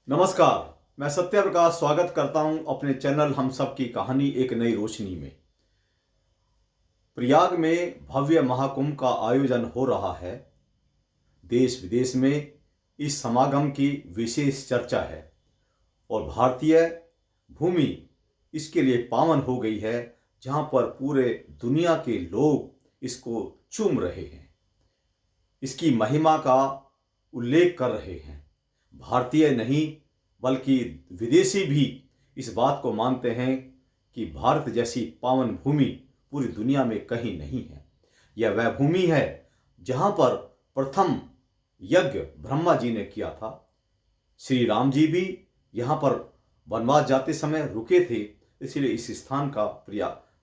नमस्कार। मैं सत्य प्रकाश स्वागत करता हूं अपने चैनल हम सब की कहानी एक नई रोशनी में। प्रयाग में भव्य महाकुंभ का आयोजन हो रहा है। देश विदेश में इस समागम की विशेष चर्चा है और भारतीय भूमि इसके लिए पावन हो गई है, जहां पर पूरे दुनिया के लोग इसको चूम रहे हैं, इसकी महिमा का उल्लेख कर रहे हैं। भारतीय नहीं बल्कि विदेशी भी इस बात को मानते हैं कि भारत जैसी पावन भूमि पूरी दुनिया में कहीं नहीं है। यह वह भूमि है जहां पर प्रथम यज्ञ ब्रह्मा जी ने किया था। श्री राम जी भी यहाँ पर वनवास जाते समय रुके थे, इसलिए इस स्थान का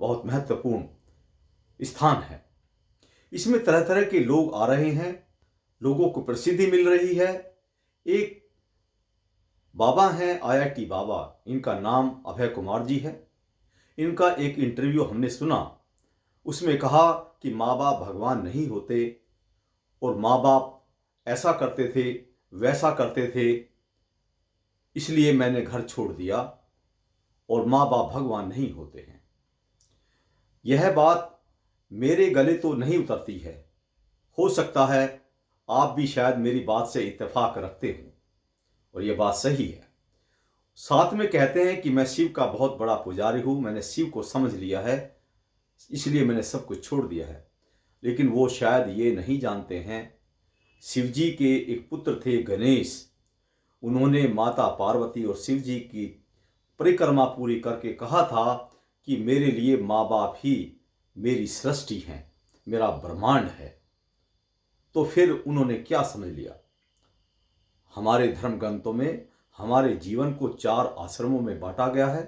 बहुत महत्वपूर्ण स्थान है। इसमें तरह तरह के लोग आ रहे हैं, लोगों को प्रसिद्धि मिल रही है। एक बाबा हैं आईआईटी बाबा, इनका नाम अभय कुमार जी है। इनका एक इंटरव्यू हमने सुना, उसमें कहा कि माँ बाप भगवान नहीं होते और माँ बाप ऐसा करते थे वैसा करते थे, इसलिए मैंने घर छोड़ दिया और माँ बाप भगवान नहीं होते हैं। यह बात मेरे गले तो नहीं उतरती है। हो सकता है आप भी शायद मेरी बात से इत्तेफाक रखते हो और यह बात सही है। साथ में कहते हैं कि मैं शिव का बहुत बड़ा पुजारी हूं, मैंने शिव को समझ लिया है, इसलिए मैंने सब कुछ छोड़ दिया है। लेकिन वो शायद ये नहीं जानते हैं, शिव जी के एक पुत्र थे गणेश। उन्होंने माता पार्वती और शिव जी की परिक्रमा पूरी करके कहा था कि मेरे लिए माँ बाप ही मेरी सृष्टि हैं, मेरा ब्रह्मांड है। तो फिर उन्होंने क्या समझ लिया? हमारे धर्म ग्रंथों में हमारे जीवन को 4 आश्रमों में बांटा गया है,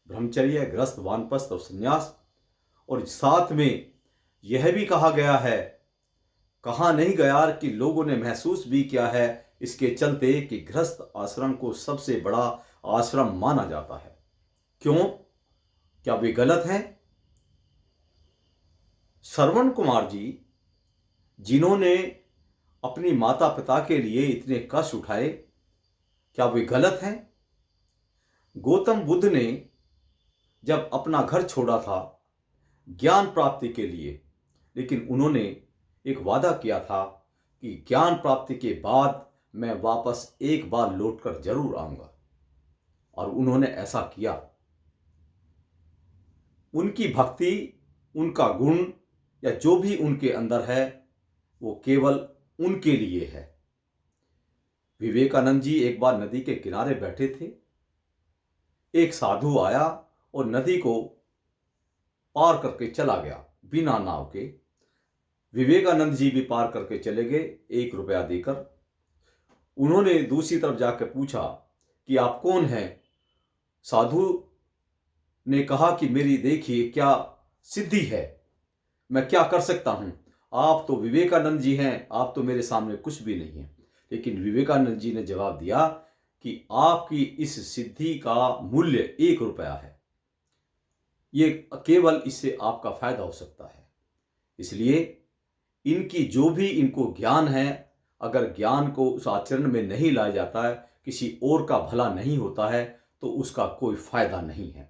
ब्रह्मचर्य, गृहस्थ, वानप्रस्थ और संन्यास। और साथ में यह भी कहा गया है, कहा नहीं गया कि लोगों ने महसूस भी किया है इसके चलते कि गृहस्थ आश्रम को सबसे बड़ा आश्रम माना जाता है। क्यों? क्या वे गलत हैं? श्रवण कुमार जी, जिन्होंने अपनी माता पिता के लिए इतने कष्ट उठाए, क्या वे गलत हैं? गौतम बुद्ध ने जब अपना घर छोड़ा था ज्ञान प्राप्ति के लिए, लेकिन उन्होंने एक वादा किया था कि ज्ञान प्राप्ति के बाद मैं वापस एक बार लौटकर जरूर आऊंगा, और उन्होंने ऐसा किया। उनकी भक्ति, उनका गुण या जो भी उनके अंदर है वो केवल उनके लिए है। विवेकानंद जी एक बार नदी के किनारे बैठे थे, एक साधु आया और नदी को पार करके चला गया बिना नाव के। विवेकानंद जी भी पार करके चले गए 1 रुपया देकर। उन्होंने दूसरी तरफ जाकर पूछा कि आप कौन हैं? साधु ने कहा कि मेरी देखिए क्या सिद्धि है, मैं क्या कर सकता हूं। आप तो विवेकानंद जी हैं, आप तो मेरे सामने कुछ भी नहीं है। लेकिन विवेकानंद जी ने जवाब दिया कि आपकी इस सिद्धि का मूल्य 1 रुपया है, ये केवल इससे आपका फायदा हो सकता है। इसलिए इनकी जो भी इनको ज्ञान है, अगर ज्ञान को उस आचरण में नहीं लाया जाता है, किसी और का भला नहीं होता है, तो उसका कोई फायदा नहीं है।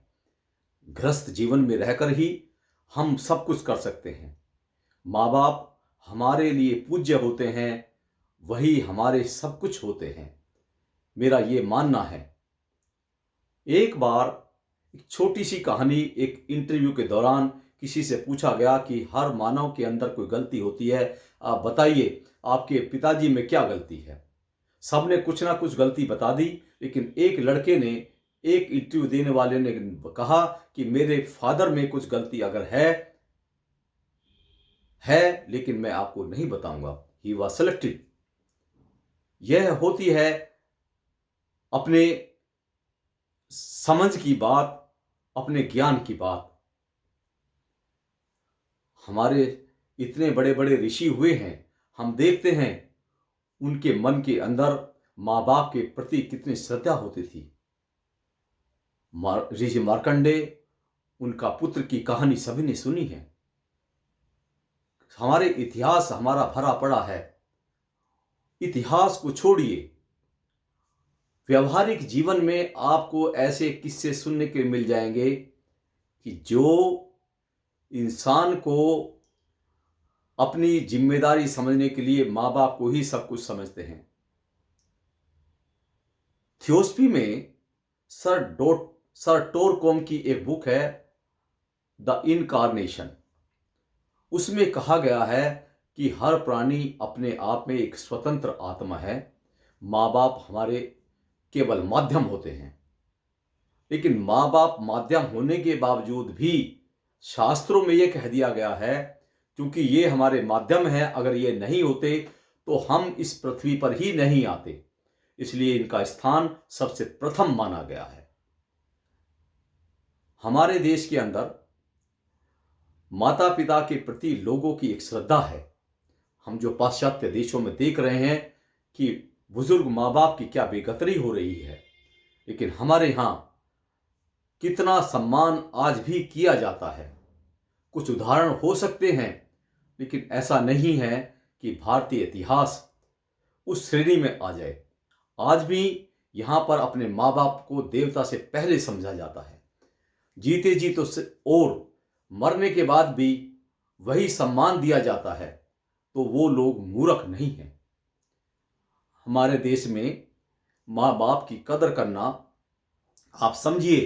गृहस्थ जीवन में रहकर ही हम सब कुछ कर सकते हैं। माँ बाप हमारे लिए पूज्य होते हैं, वही हमारे सब कुछ होते हैं, मेरा ये मानना है। एक बार एक छोटी सी कहानी, एक इंटरव्यू के दौरान किसी से पूछा गया कि हर मानव के अंदर कोई गलती होती है, आप बताइए आपके पिताजी में क्या गलती है। सबने कुछ ना कुछ गलती बता दी, लेकिन एक लड़के ने, एक इंटरव्यू देने वाले ने कहा कि मेरे फादर में कुछ गलती अगर है, लेकिन मैं आपको नहीं बताऊंगा। He was selected. यह होती है अपने समझ की बात, अपने ज्ञान की बात। हमारे इतने बड़े बड़े ऋषि हुए हैं, हम देखते हैं उनके मन के अंदर माँ बाप के प्रति कितनी श्रद्धा होती थी। ऋषि मार्कंडे, उनका पुत्र की कहानी सभी ने सुनी है। हमारे इतिहास हमारा भरा पड़ा है। इतिहास को छोड़िए, व्यवहारिक जीवन में आपको ऐसे किस्से सुनने के मिल जाएंगे कि जो इंसान को अपनी जिम्मेदारी समझने के लिए माँ बाप को ही सब कुछ समझते हैं। थियोसफी में सर टोरकोम की एक बुक है द इनकारनेशन। उसमें कहा गया है कि हर प्राणी अपने आप में एक स्वतंत्र आत्मा है। माँ बाप हमारे केवल माध्यम होते हैं, लेकिन माँ बाप माध्यम होने के बावजूद भी शास्त्रों में यह कह दिया गया है क्योंकि ये हमारे माध्यम है, अगर ये नहीं होते तो हम इस पृथ्वी पर ही नहीं आते, इसलिए इनका स्थान सबसे प्रथम माना गया है। हमारे देश के अंदर माता पिता के प्रति लोगों की एक श्रद्धा है। हम जो पाश्चात्य देशों में देख रहे हैं कि बुजुर्ग माँ बाप की क्या बेकदरी हो रही है, लेकिन हमारे यहाँ कितना सम्मान आज भी किया जाता है। कुछ उदाहरण हो सकते हैं, लेकिन ऐसा नहीं है कि भारतीय इतिहास उस श्रेणी में आ जाए। आज भी यहाँ पर अपने माँ बाप को देवता से पहले समझा जाता है। जीते जी तो और मरने के बाद भी वही सम्मान दिया जाता है, तो वो लोग मूर्ख नहीं हैं। हमारे देश में माँ बाप की कदर करना, आप समझिए,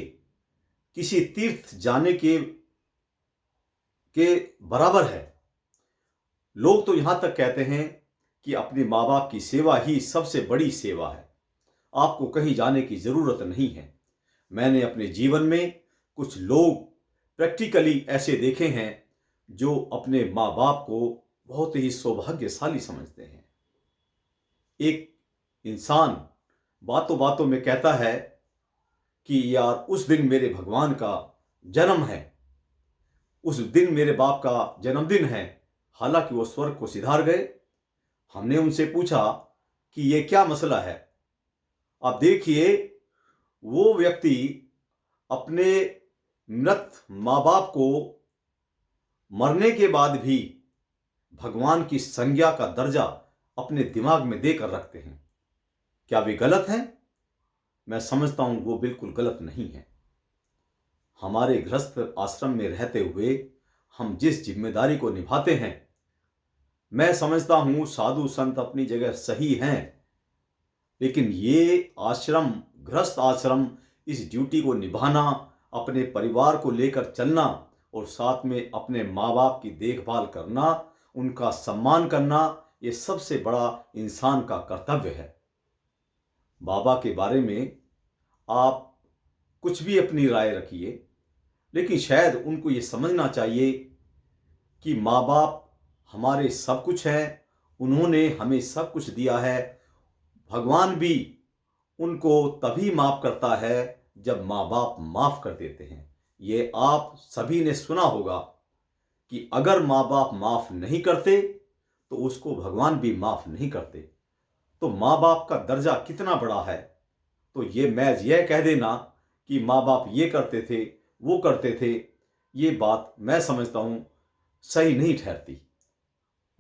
किसी तीर्थ जाने के बराबर है। लोग तो यहां तक कहते हैं कि अपने माँ बाप की सेवा ही सबसे बड़ी सेवा है, आपको कहीं जाने की जरूरत नहीं है। मैंने अपने जीवन में कुछ लोग प्रैक्टिकली ऐसे देखे हैं जो अपने माँ बाप को बहुत ही सौभाग्यशाली समझते हैं। एक इंसान बातों बातों में कहता है कि यार उस दिन मेरे भगवान का जन्म है, उस दिन मेरे बाप का जन्मदिन है, हालांकि वो स्वर्ग को सिधार गए। हमने उनसे पूछा कि ये क्या मसला है। आप देखिए, वो व्यक्ति अपने मृत माँ बाप को मरने के बाद भी भगवान की संज्ञा का दर्जा अपने दिमाग में देकर रखते हैं। क्या वे गलत हैं? मैं समझता हूं वो बिल्कुल गलत नहीं है। हमारे गृहस्थ आश्रम में रहते हुए हम जिस जिम्मेदारी को निभाते हैं, मैं समझता हूं साधु संत अपनी जगह सही हैं, लेकिन ये आश्रम, गृहस्थ आश्रम, इस ड्यूटी को निभाना, अपने परिवार को लेकर चलना और साथ में अपने माँ बाप की देखभाल करना, उनका सम्मान करना, ये सबसे बड़ा इंसान का कर्तव्य है। बाबा के बारे में आप कुछ भी अपनी राय रखिए, लेकिन शायद उनको ये समझना चाहिए कि माँ बाप हमारे सब कुछ हैं, उन्होंने हमें सब कुछ दिया है। भगवान भी उनको तभी माफ़ करता है जब माँ बाप माफ़ कर देते हैं। ये आप सभी ने सुना होगा कि अगर माँ बाप माफ़ नहीं करते तो उसको भगवान भी माफ़ नहीं करते। तो माँ बाप का दर्जा कितना बड़ा है। तो ये मैं यह कह देना कि माँ बाप ये करते थे, वो करते थे, ये बात मैं समझता हूँ सही नहीं ठहरती।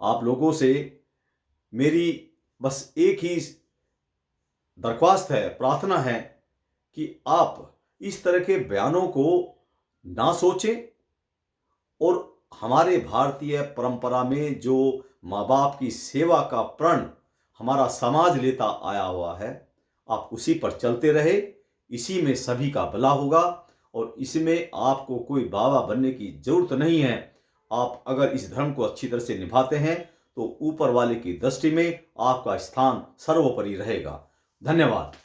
आप लोगों से मेरी बस एक ही दरख्वास्त है, प्रार्थना है कि आप इस तरह के बयानों को ना सोचें और हमारे भारतीय परंपरा में जो माँ बाप की सेवा का प्रण हमारा समाज लेता आया हुआ है, आप उसी पर चलते रहे। इसी में सभी का भला होगा और इसमें आपको कोई बाबा बनने की जरूरत नहीं है। आप अगर इस धर्म को अच्छी तरह से निभाते हैं तो ऊपर वाले की दृष्टि में आपका स्थान सर्वोपरि रहेगा। धन्यवाद।